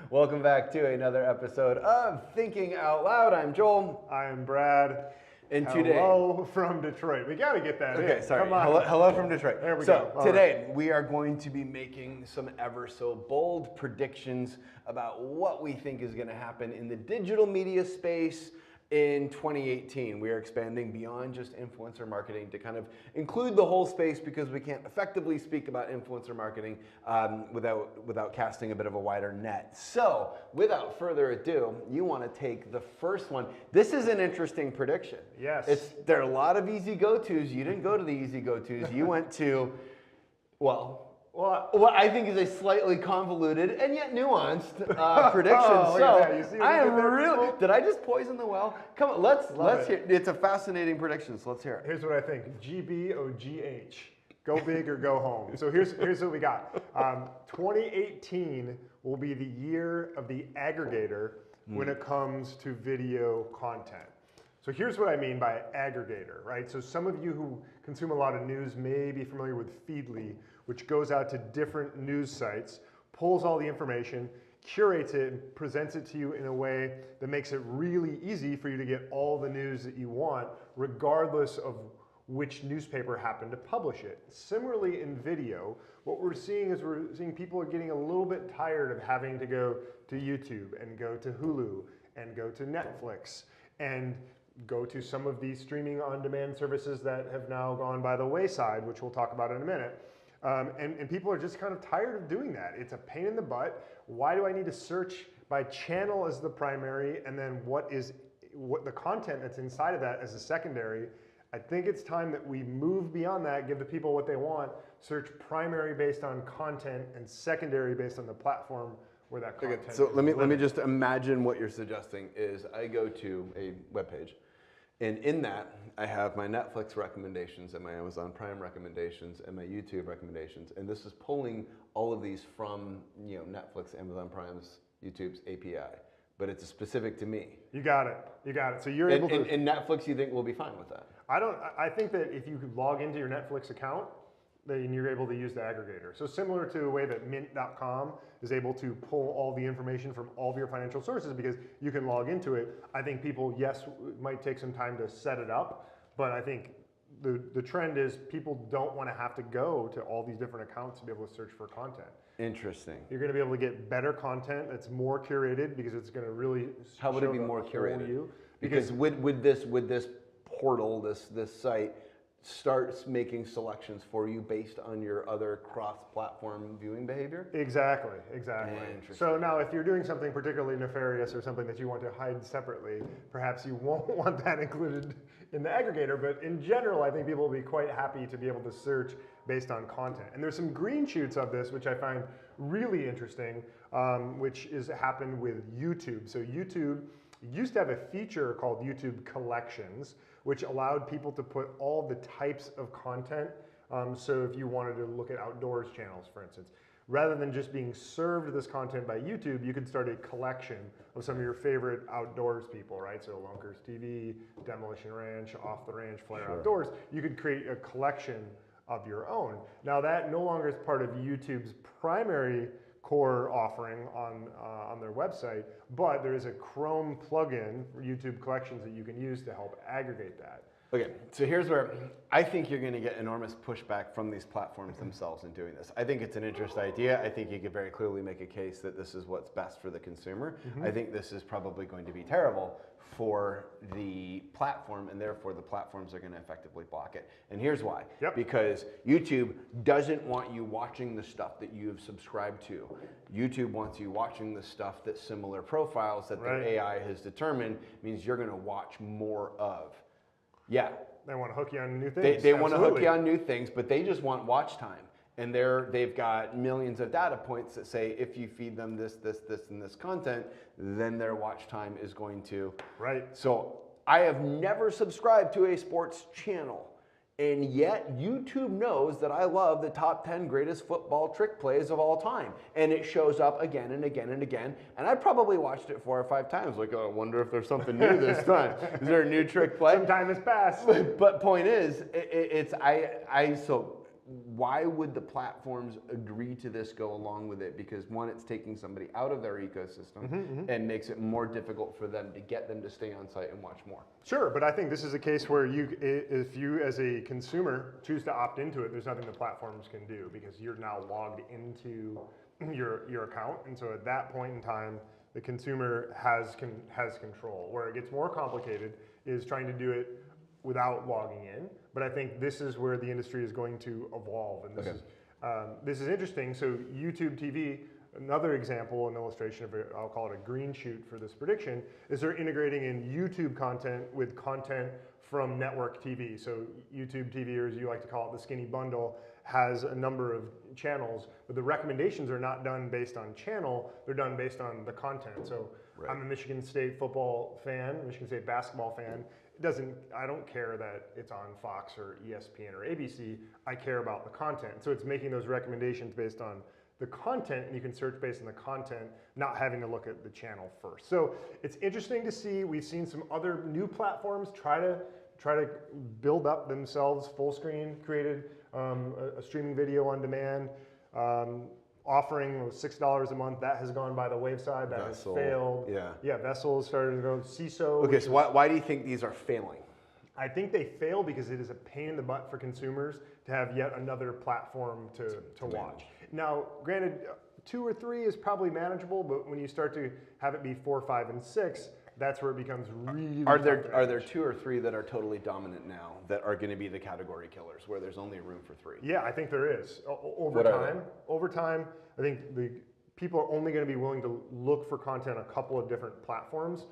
Welcome back to another episode of Thinking Out Loud. I'm Joel. I'm Brad. And today, hello from Detroit. We got to get that in. Okay, sorry. Come on. Hello from Detroit. There we go. So today we are going to be making some ever so bold predictions about what we think is going to happen in the digital media space in 2018. We are expanding beyond just influencer marketing to kind of include the whole space, because we can't effectively speak about influencer marketing without casting a bit of a wider net. So without further ado, you want to take the first one. This is an interesting prediction. Yes. There are a lot of easy go-tos. You didn't go to the easy go-tos. You went to, what I think is a slightly convoluted and yet nuanced prediction. I am really. Did I just poison the well? Come on, let's hear. It's a fascinating prediction, so let's hear it. Here's what I think: GBOGH, go big or go home. So here's what we got. 2018 will be the year of the aggregator when it comes to video content. So here's what I mean by aggregator, right? So some of you who consume a lot of news may be familiar with Feedly, which goes out to different news sites, pulls all the information, curates it, and presents it to you in a way that makes it really easy for you to get all the news that you want, regardless of which newspaper happened to publish it. Similarly in video, what we're seeing is people are getting a little bit tired of having to go to YouTube and go to Hulu and go to Netflix and go to some of these streaming on-demand services that have now gone by the wayside, which we'll talk about in a minute. And people are just kind of tired of doing that. It's a pain in the butt. Why do I need to search by channel as the primary, and then what the content that's inside of that as a secondary? I think it's time that we move beyond that, give the people what they want, search primary based on content and secondary based on the platform where that content is. So let me just imagine what you're suggesting is I go to a webpage, and in that, I have my Netflix recommendations and my Amazon Prime recommendations and my YouTube recommendations. And this is pulling all of these from Netflix, Amazon Prime's, YouTube's API. But it's specific to me. You got it. So you're able to... And Netflix, you think, will be fine with that? I think that if you could log into your Netflix account, then you're able to use the aggregator. So similar to the way that Mint.com is able to pull all the information from all of your financial sources because you can log into it. I think people, yes, it might take some time to set it up, but I think the trend is people don't want to have to go to all these different accounts to be able to search for content. Interesting. You're going to be able to get better content that's more curated because it's going to really How would it be more curated? Because with this portal, this site, starts making selections for you based on your other cross-platform viewing behavior? Exactly. So now if you're doing something particularly nefarious or something that you want to hide separately, perhaps you won't want that included in the aggregator, but in general, I think people will be quite happy to be able to search based on content. And there's some green shoots of this, which I find really interesting, which is happened with YouTube. So YouTube used to have a feature called YouTube Collections, which allowed people to put all the types of content. So if you wanted to look at outdoors channels, for instance, rather than just being served this content by YouTube, you could start a collection of some of your favorite outdoors people, right? So Lunkers TV, Demolition Ranch, Off the Ranch, Flair Outdoors. You could create a collection of your own. Now that no longer is part of YouTube's primary core offering on their website, but there is a Chrome plugin for YouTube Collections that you can use to help aggregate that. Okay, so here's where I think you're going to get enormous pushback from these platforms themselves in doing this. I think it's an interesting idea. I think you could very clearly make a case that this is what's best for the consumer. I think this is probably going to be terrible for the platform, and therefore the platforms are going to effectively block it. And here's why. Because YouTube doesn't want you watching the stuff that you've subscribed to. YouTube wants you watching the stuff that similar profiles that the AI has determined means you're going to watch more of. Yeah. They want to hook you on new things. They want to hook you on new things, but they just want watch time. And they've got millions of data points that say if you feed them this, and this content, then their watch time is going to. Right. So I have never subscribed to a sports channel. And yet YouTube knows that I love the top 10 greatest football trick plays of all time. And it shows up again and again and again. And I probably watched it 4 or 5 times. Like, oh, I wonder if there's something new this time. Is there a new trick play? Some time has passed. But point is, so why would the platforms agree to this, go along with it? Because one, it's taking somebody out of their ecosystem and makes it more difficult for them to get them to stay on site and watch more. Sure, but I think this is a case where if you as a consumer choose to opt into it, there's nothing the platforms can do because you're now logged into your account. And so at that point in time, the consumer has control. Where it gets more complicated is trying to do it without logging in. But I think this is where the industry is going to evolve. And this is interesting. So YouTube TV, another example, an illustration of it, I'll call it a green shoot for this prediction, is they're integrating in YouTube content with content from network TV. So YouTube TV, or as you like to call it, the skinny bundle, has a number of channels, but the recommendations are not done based on channel, they're done based on the content. So I'm a Michigan State football fan, Michigan State basketball fan. I don't care that it's on Fox or ESPN or ABC, I care about the content. So it's making those recommendations based on the content, and you can search based on the content, not having to look at the channel first. So it's interesting to see. We've seen some other new platforms try to build up themselves full screen, created a streaming video on demand, offering $6 a month. That has gone by the wayside. That has failed. Yeah, Vessel started to go. CISO. Okay, so why do you think these are failing? I think they fail because it is a pain in the butt for consumers to have yet another platform to watch. Now, granted, 2 or 3 is probably manageable, but when you start to have it be 4, 5, and 6, that's where it becomes really Are there 2 or 3 that are totally dominant now that are going to be the category killers, where there's only room for 3? Yeah, I think there is. Over time, I think the people are only going to be willing to look for content on a couple of different platforms.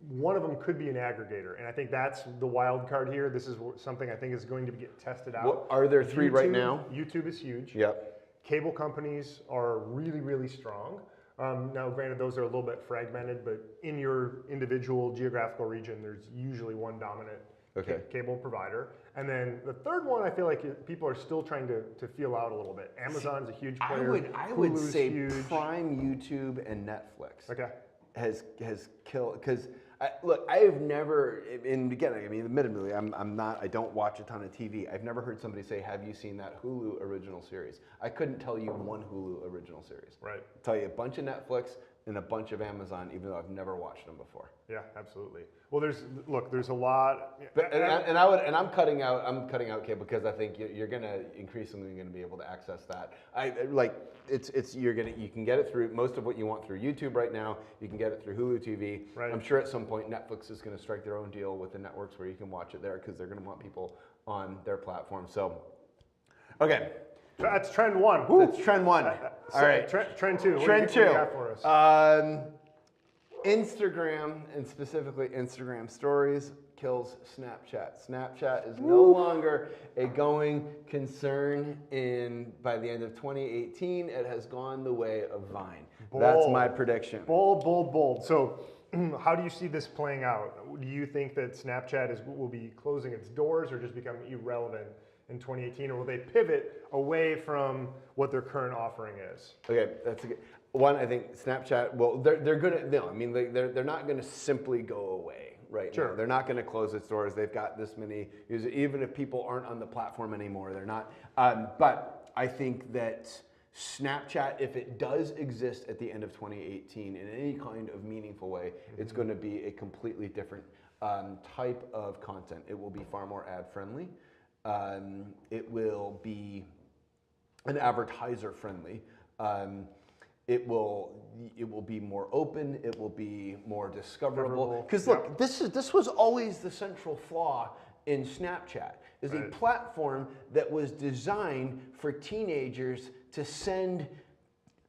One of them could be an aggregator, and I think that's the wild card here. This is something I think is going to get tested out. Well, are there 3 right now? YouTube is huge. Yep. Cable companies are really, really strong. Now, granted, those are a little bit fragmented, but in your individual geographical region, there's usually one dominant cable provider. And then the third one, I feel like people are still trying to feel out a little bit. Amazon's a huge player. I would say huge. Prime, YouTube, and Netflix has killed, because look, I have never, and again, I mean, admittedly, I don't watch a ton of TV. I've never heard somebody say, have you seen that Hulu original series? I couldn't tell you one Hulu original series. Right. I'll tell you a bunch of Netflix and a bunch of Amazon, even though I've never watched them before. Yeah, absolutely. Well, there's a lot. But, I'm cutting out cable because I think you're gonna increasingly be able to access that. You can get it through most of what you want through YouTube right now. You can get it through Hulu TV. Right. I'm sure at some point Netflix is going to strike their own deal with the networks where you can watch it there because they're going to want people on their platform. So, okay. That's trend 1. That's trend 1. All right. Trend 2. Trend 2. What do you got for us? Instagram, and specifically Instagram Stories, kills Snapchat. Snapchat is no longer a going concern. By the end of 2018, it has gone the way of Vine. Bold. That's my prediction. Bold. So how do you see this playing out? Do you think that Snapchat will be closing its doors or just become irrelevant in 2018, or will they pivot away from what their current offering is? Okay, that's a good one. I think Snapchat. Well, they're gonna. No, I mean they're not going to simply go away. Right. Sure. Now. They're not going to close its doors. They've got this many users. Even if people aren't on the platform anymore, they're not. But I think that Snapchat, if it does exist at the end of 2018 in any kind of meaningful way, it's going to be a completely different type of content. It will be far more ad friendly. It will be an advertiser friendly. It will be more open. It will be more discoverable. Because look, this was always the central flaw in Snapchat. Is a platform that was designed for teenagers to send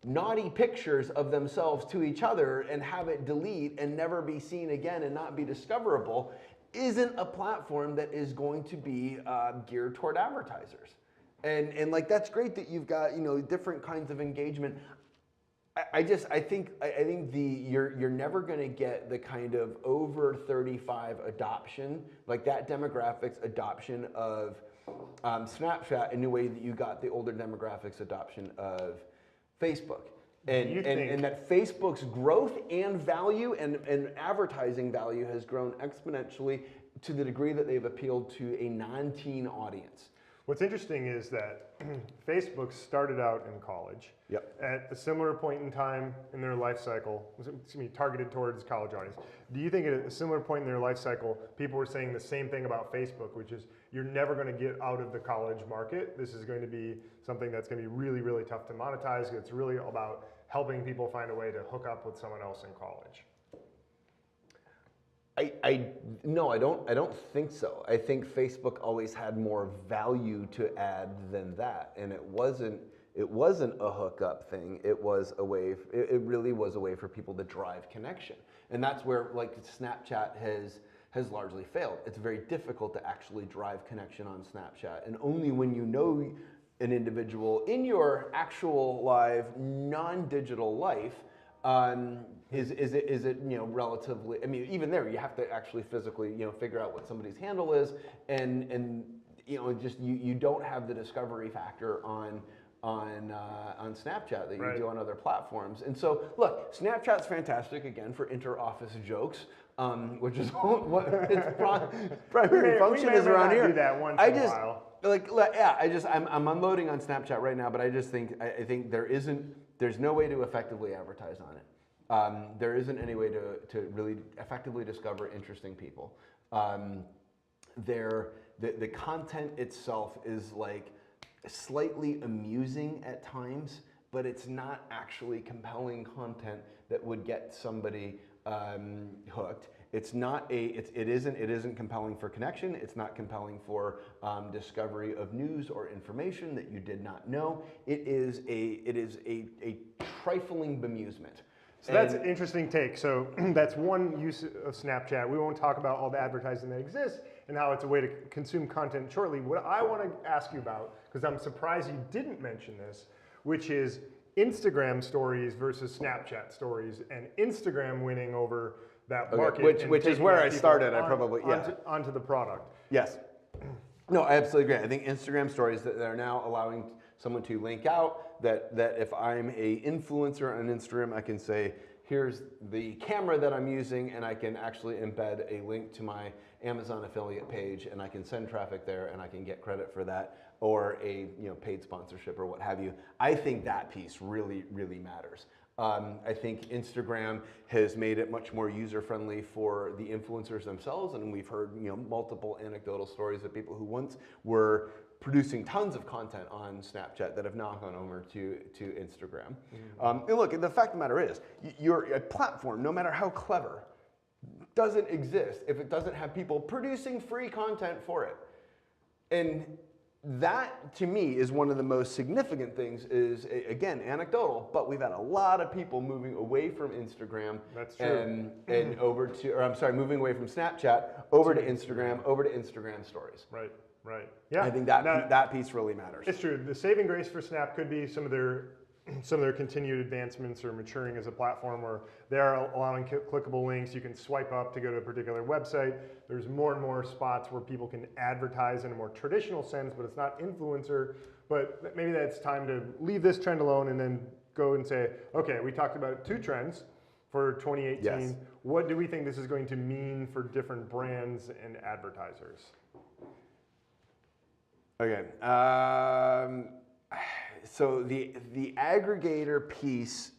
naughty pictures of themselves to each other and have it delete and never be seen again and not be discoverable. Isn't a platform that is going to be geared toward advertisers. And like that's great that you've got different kinds of engagement. I think you're never going to get the kind of over 35 adoption, like that demographics adoption of Snapchat in a way that you got the older demographics adoption of Facebook. And that Facebook's growth and value and advertising value has grown exponentially to the degree that they've appealed to a non-teen audience. What's interesting is that Facebook started out in college at a similar point in time in their life cycle, targeted towards college audience. Do you think at a similar point in their life cycle, people were saying the same thing about Facebook, which is you're never going to get out of the college market. This is going to be something that's going to be really, really tough to monetize. It's really about helping people find a way to hook up with someone else in college. No, I don't think so. I think Facebook always had more value to add than that, and it wasn't a hookup thing. It was a way. It really was a way for people to drive connection, and that's where like Snapchat has largely failed. It's very difficult to actually drive connection on Snapchat, and only when you know an individual in your actual live non-digital life. Is it relatively? I mean, even there, you have to actually physically figure out what somebody's handle is, and just you don't have the discovery factor on Snapchat that you do on other platforms. And so, look, Snapchat's fantastic again for inter-office jokes, which is what its primary function is around here. Do that once in a while. I'm unloading on Snapchat right now, but I just think I think there's no way to effectively advertise on it. There isn't any way to really effectively discover interesting people. The content itself is like slightly amusing at times, but it's not actually compelling content that would get somebody hooked. It isn't compelling for connection. It's not compelling for discovery of news or information that you did not know. It is a trifling bemusement. So that's an interesting take. So that's one use of Snapchat. We won't talk about all the advertising that exists and how it's a way to consume content shortly. What I want to ask you about, because I'm surprised you didn't mention this, which is Instagram stories versus Snapchat stories, and Instagram winning over that market. Which is where I started. Onto the product. Yes. No, I absolutely agree. I think Instagram stories that are now allowing someone to link out, that if I'm a influencer on Instagram, I can say, here's the camera that I'm using, and I can actually embed a link to my Amazon affiliate page, and I can send traffic there, and I can get credit for that, or a paid sponsorship or what have you. I think that piece really, really matters. I think Instagram has made it much more user-friendly for the influencers themselves, and we've heard multiple anecdotal stories of people who once were producing tons of content on Snapchat that have now gone over to Instagram. And look, the fact of the matter is, a platform, no matter how clever, doesn't exist if it doesn't have people producing free content for it. And that, to me, is one of the most significant things. Is again anecdotal, but we've had a lot of people moving away from Instagram. That's true. And over to, or I'm sorry, moving away from Snapchat over to Instagram, over to Instagram stories. Right. Right. Yeah. I think that piece really matters. It's true. The saving grace for Snap could be some of their continued advancements or maturing as a platform, where they are allowing clickable links. You can swipe up to go to a particular website. There's more and more spots where people can advertise in a more traditional sense, but it's not influencer. But maybe that's time to leave this trend alone and then go and say, okay, we talked about two trends for 2018. Yes. What do we think this is going to mean for different brands and advertisers? Okay. So the aggregator piece.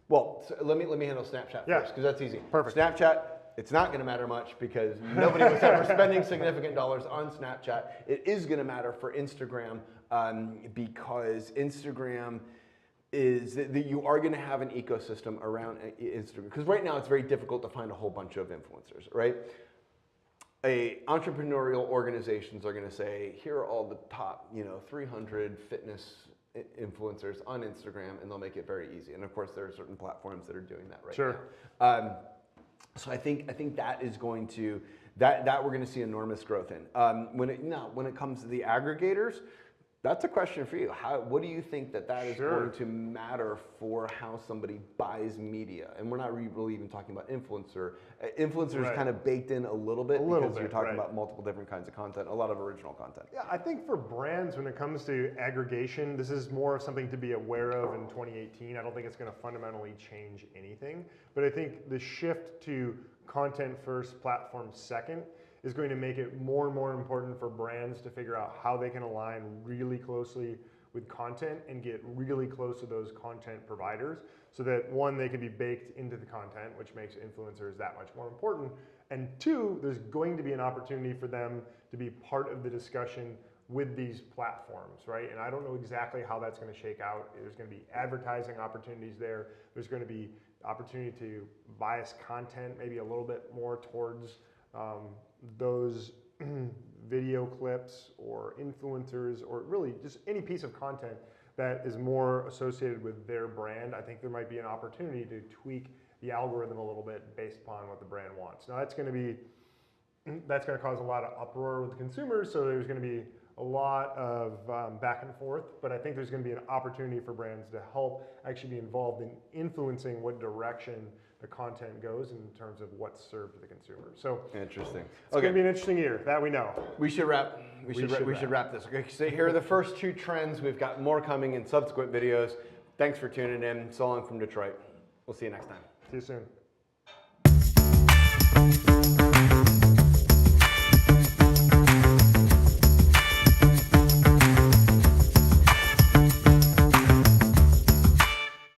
Well, so let me handle Snapchat first, because that's easy. Perfect. Snapchat, it's not going to matter much because nobody was ever spending significant dollars on Snapchat. It is going to matter for Instagram because Instagram is that you are going to have an ecosystem around Instagram. Because right now it's very difficult to find a whole bunch of influencers, right? Entrepreneurial organizations are going to say, here are all the top, 300 fitness influencers on Instagram, and they'll make it very easy. And of course, there are certain platforms that are doing that right now. So I think that is going to that we're going to see enormous growth in. When it comes to the aggregators, That's a question for you. What do you think that is going to matter for how somebody buys media? And we're not really even talking about influencer. Influencer is kind of baked in a little bit because you're talking about multiple different kinds of content, a lot of original content. Yeah, I think for brands, when it comes to aggregation, this is more of something to be aware of in 2018. I don't think it's going to fundamentally change anything. But I think the shift to content first, platform second is going to make it more and more important for brands to figure out how they can align really closely with content and get really close to those content providers so that one, they can be baked into the content, which makes influencers that much more important. And two, there's going to be an opportunity for them to be part of the discussion with these platforms, right? And I don't know exactly how that's going to shake out. There's going to be advertising opportunities there. There's going to be opportunity to bias content maybe a little bit more towards those video clips or influencers or really just any piece of content that is more associated with their brand. I think there might be an opportunity to tweak the algorithm a little bit based upon what the brand wants. Now that's going to cause a lot of uproar with consumers, so there's going to be a lot of back and forth, but I think there's going to be an opportunity for brands to help actually be involved in influencing what direction the content goes in terms of what's served to the consumer. So interesting. It's going to be an interesting year. That we know. We should wrap. We should wrap this. Okay, so here are the first two trends. We've got more coming in subsequent videos. Thanks for tuning in. So long from Detroit. We'll see you next time. See you soon.